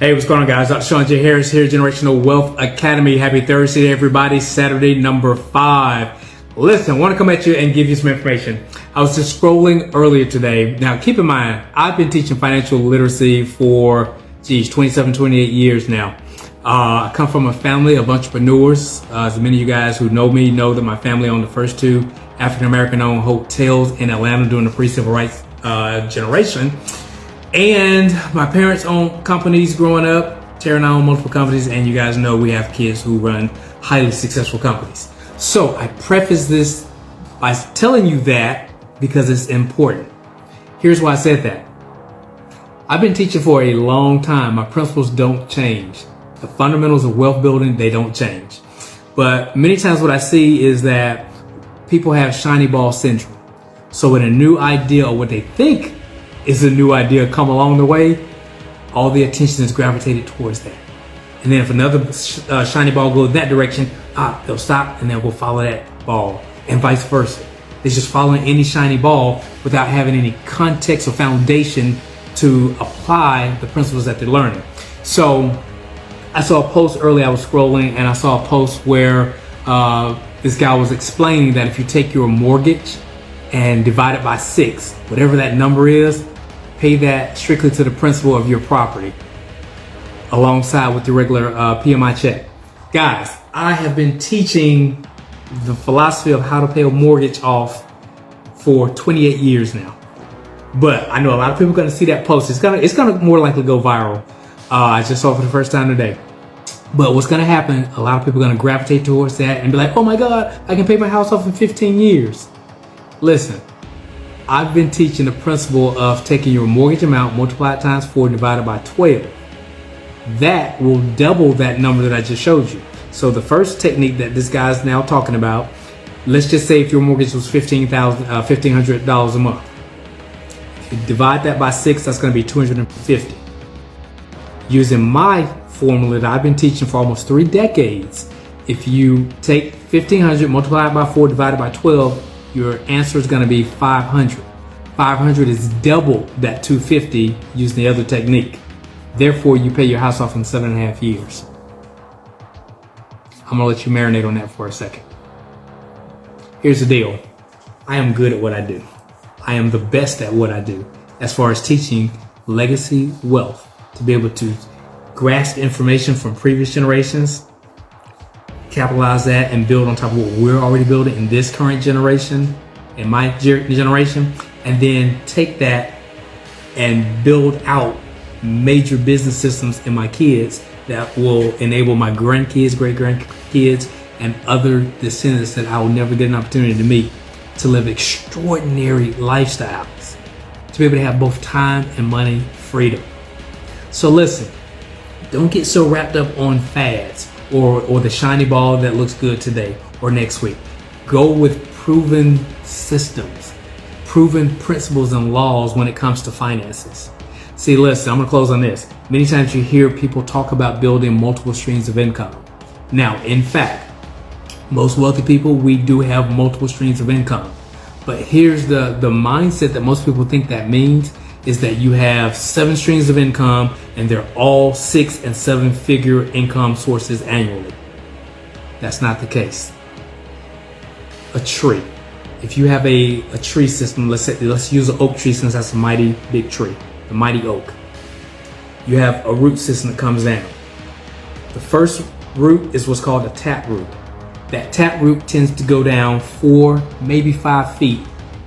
Hey, what's going on, guys? Dr. Sean J. Harris here, Generational Wealth Academy. Happy Thursday, everybody. Saturday, number 5. Listen, I want to come at you and give you some information. I was just scrolling earlier today. Now, keep in mind, I've been teaching financial literacy for, 27, 28 years now. I come from a family of entrepreneurs. As many of you guys who know me know that my family owned the first 2 African-American owned hotels in Atlanta during the pre-civil rights generation. And my parents owned companies growing up. Tara and I own multiple companies, and you guys know we have kids who run highly successful companies. So I preface this by telling you that because it's important. Here's why I said that. I've been teaching for a long time. My principles don't change. The fundamentals of wealth building, they don't change. But many times what I see is that people have shiny ball syndrome. So when a new idea or what they think is a new idea come along the way, all the attention is gravitated towards that. And then if another shiny ball goes that direction, they'll stop and they'll go follow that ball, and vice versa. It's just following any shiny ball without having any context or foundation to apply the principles that they're learning. So I saw a post earlier, I was scrolling, and I saw a post where this guy was explaining that if you take your mortgage and divide it by 6, whatever that number is, pay that strictly to the principal of your property alongside with your regular PMI check. Guys, I have been teaching the philosophy of how to pay a mortgage off for 28 years now. But I know a lot of people are going to see that post. It's gonna more likely go viral. I just saw it for the first time today. But what's going to happen, a lot of people are going to gravitate towards that and be like, oh my God, I can pay my house off in 15 years. Listen, I've been teaching the principle of taking your mortgage amount, multiplied times 4, divided by 12. That will double that number that I just showed you. So the first technique that this guy's now talking about, let's just say if your mortgage was $1,500 a month. If you divide that by 6, that's going to be $250. Using my formula that I've been teaching for almost 3 decades, if you take 1,500 multiplied by 4 divided by 12, your answer is going to be 500. 500 is double that 250 using the other technique. Therefore, you pay your house off in 7.5 years. I'm going to let you marinate on that for a second. Here's the deal. I am good at what I do. I am the best at what I do as far as teaching legacy wealth, to be able to grasp information from previous generations, capitalize that, and build on top of what we're already building in this current generation, in my generation, and then take that and build out major business systems in my kids that will enable my grandkids, great-grandkids, and other descendants that I will never get an opportunity to meet to live extraordinary lifestyles, to be able to have both time and money freedom. So listen, don't get so wrapped up on fads or the shiny ball that looks good today or next week. Go with proven systems, proven principles and laws when it comes to finances. See, listen, I'm gonna close on this. Many times you hear people talk about building multiple streams of income. Now, in fact, most wealthy people, we do have multiple streams of income. But here's the mindset that most people think that means is that you have 7 streams of income and they're all 6- and 7-figure income sources annually. That's not the case. A tree. If you have a tree system, let's use an oak tree since that's a mighty big tree, the mighty oak. You have a root system that comes down. The first root is what's called a tap root. That tap root tends to go down 4, maybe 5 feet.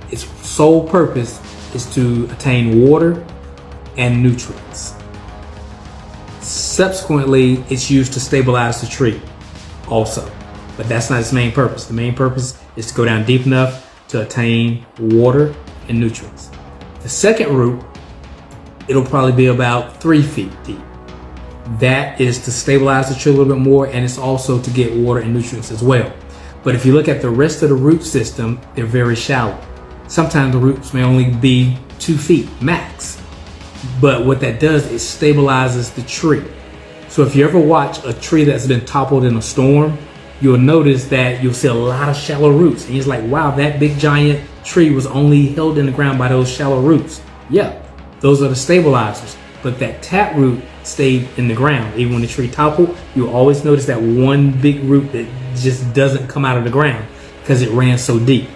Its sole purpose is to attain water and nutrients. Subsequently, it's used to stabilize the tree also, but that's not its main purpose. The main purpose is to go down deep enough to attain water and nutrients. The second root, it'll probably be about 3 feet deep. That is to stabilize the tree a little bit more, and it's also to get water and nutrients as well. But if you look at the rest of the root system, they're very shallow. Sometimes the roots may only be 2 feet max. But what that does is stabilizes the tree. So if you ever watch a tree that's been toppled in a storm, you'll notice that you'll see a lot of shallow roots. And it's like, wow, that big giant tree was only held in the ground by those shallow roots. Yeah, those are the stabilizers. but that taproot stayed in the ground. Even when the tree toppled, you always notice that one big root that just doesn't come out of the ground because it ran so deep.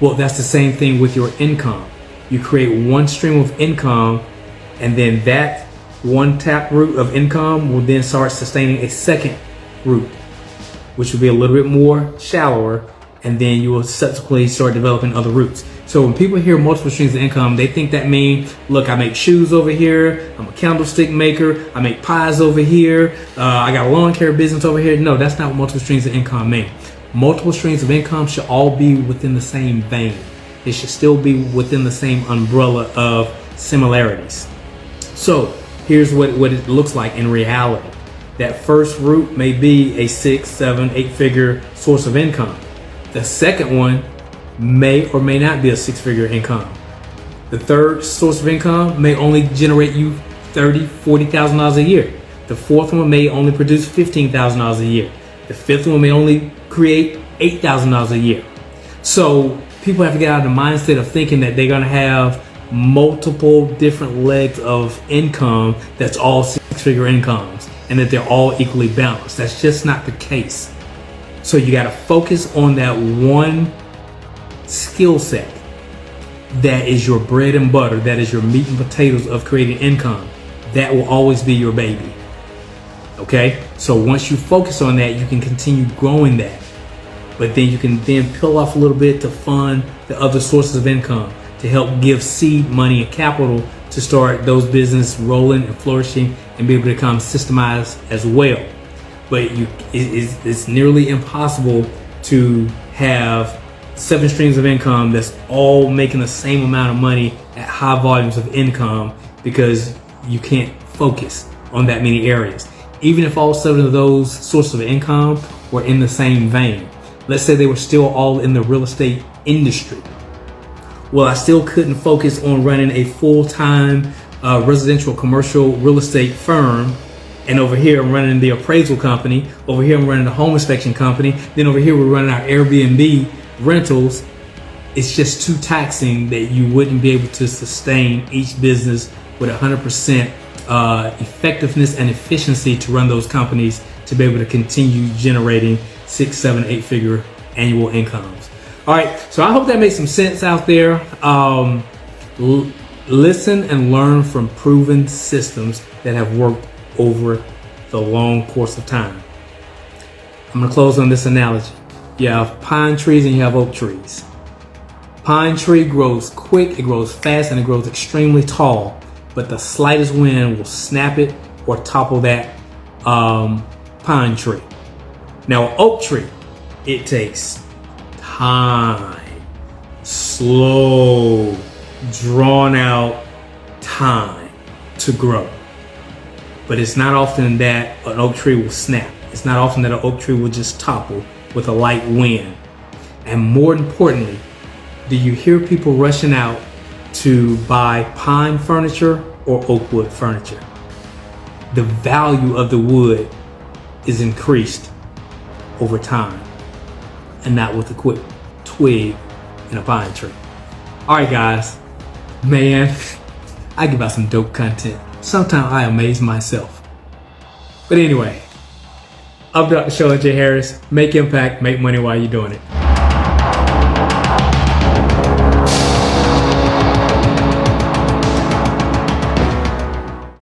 Well, that's the same thing with your income. You create one stream of income, and then that one taproot of income will then start sustaining a second root, which will be a little bit more shallower, and then you will subsequently start developing other roots. So when people hear multiple streams of income, they think that means, look, I make shoes over here, I'm a candlestick maker, I make pies over here, I got a lawn care business over here. No, that's not what multiple streams of income mean. Multiple streams of income should all be within the same vein. It should still be within the same umbrella of similarities. So here's what it looks like in reality. That first root may be a 6, 7, 8 figure source of income. The second one may or may not be a 6-figure income. The third source of income may only generate you $30,000, $40,000 a year. The fourth one may only produce $15,000 a year. The fifth one may only create $8,000 a year. So people have to get out of the mindset of thinking that they're gonna have multiple different legs of income that's all 6-figure incomes and that they're all equally balanced. That's just not the case. So you gotta focus on that one skill set that is your bread and butter, that is your meat and potatoes of creating income. That will always be your baby. Okay? So once you focus on that, you can continue growing that. But then you can then peel off a little bit to fund the other sources of income, to help give seed money and capital to start those businesses rolling and flourishing and be able to become systemized as well. But it's nearly impossible to have 7 streams of income that's all making the same amount of money at high volumes of income, because you can't focus on that many areas. Even if all 7 of those sources of income were in the same vein, let's say they were still all in the real estate industry. Well, I still couldn't focus on running a full-time residential commercial real estate firm, and over here I'm running the appraisal company, over here I'm running the home inspection company, then over here we're running our Airbnb rentals. It's just too taxing that you wouldn't be able to sustain each business with 100% effectiveness and efficiency to run those companies to be able to continue generating 6, 7, 8 figure annual incomes. All right, so I hope that makes some sense out there. Listen and learn from proven systems that have worked over the long course of time. I'm gonna close on this analogy. You have pine trees and you have oak trees. Pine tree grows quick, it grows fast, and it grows extremely tall, but the slightest wind will snap it or topple that pine tree. Now, an oak tree, it takes time, slow, drawn out time to grow. But it's not often that an oak tree will snap. It's not often that an oak tree will just topple with a light wind. And more importantly, do you hear people rushing out to buy pine furniture or oak wood furniture? The value of the wood is increased over time, and not with a quick twig in a pine tree. All right, guys, man, I give out some dope content. Sometimes I amaze myself. But anyway, I'm Dr. Sheldon J. Harris. Make impact, make money while you're doing it.